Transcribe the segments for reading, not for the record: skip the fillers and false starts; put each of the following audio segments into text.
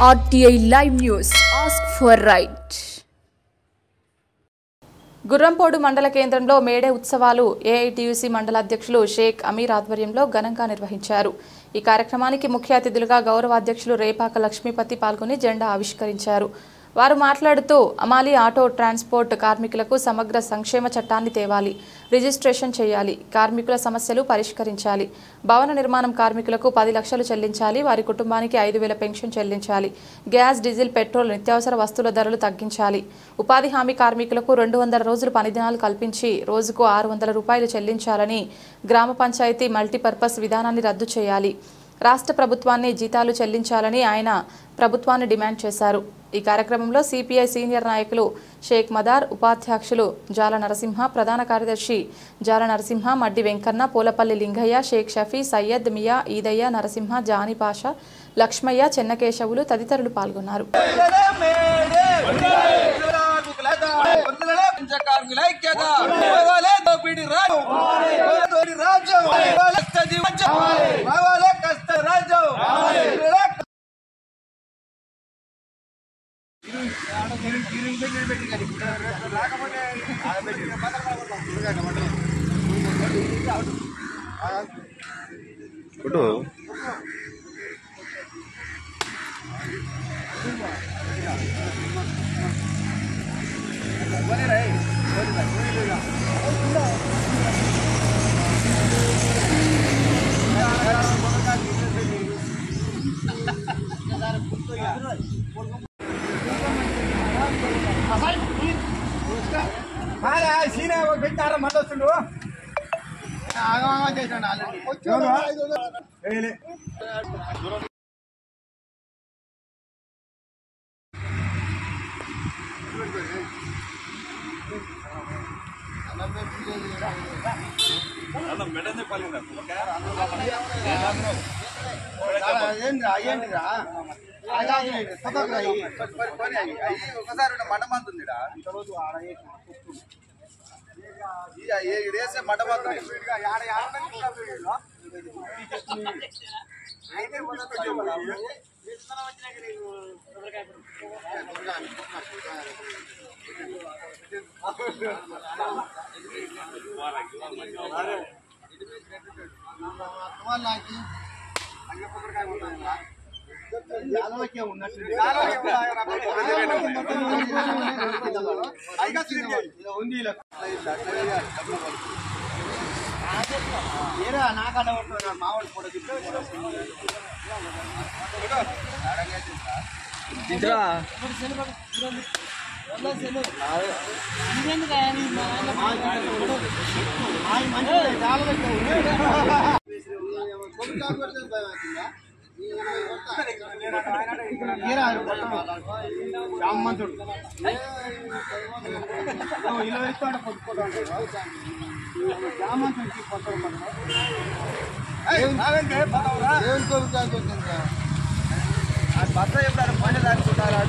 RTI Live News. Ask for right. Gurrampodu మండల కేంద్రంలో May Day ఉత్సవాలు ఏఐటియుసి మండల అధ్యక్షులు షేక్ అమీర్ ఆధ్వర్యంలో ఘనంగా నిర్వహించారు. ఈ కార్యక్రమానికి ముఖ్య అతిథులుగా గౌరవ అధ్యక్షులు రేపాక లక్ష్మీపతి పాల్గొని జెండా ఆవిష్కరించారు. వారు మాట్లాడుతూ అమాలి ఆటో ట్రాన్స్పోర్ట్ కార్మికులకు సమగ్ర సంక్షేమ చట్టాన్ని తేవాలి, రిజిస్ట్రేషన్ చేయాలి, కార్మికుల సమస్యలు పరిష్కరించాలి, భవన నిర్మాణం కార్మికులకు 10 లక్షలు చెల్లించాలి, వారి కుటుంబానికి 5,000 పెన్షన్ చెల్లించాలి, గ్యాస్, డీజిల్, పెట్రోల్, నిత్యావసర వస్తువుల ధరలు తగ్గించాలి, ఉపాధి హామీ కార్మికులకు 200 రోజులు పని దినాలు కల్పించి రోజుకు 600 రూపాయలు చెల్లించాలని, గ్రామ పంచాయతీ మల్టీపర్పస్ విధానాన్ని రద్దు చేయాలి, రాష్ట్ర ప్రభుత్వాన్ని జీతాలు చెల్లించాలని ఆయన ప్రభుత్వాన్ని డిమాండ్ చేశారు. ఈ కార్యక్రమంలో సిపిఐ సీనియర్ నాయకులు షేక్ మదార్, ఉపాధ్యక్షులు జాల నరసింహ, ప్రధాన కార్యదర్శి జాల నరసింహ, మడ్డి వెంకన్న, పూలపల్లి లింగయ్య, షేక్ షఫీ, సయ్యద్, మియా, ఈదయ్య, నరసింహ, జానీ పాషా, లక్ష్మయ్య, చెన్నకేశవులు తదితరులు పాల్గొన్నారు.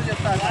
చెప్తారు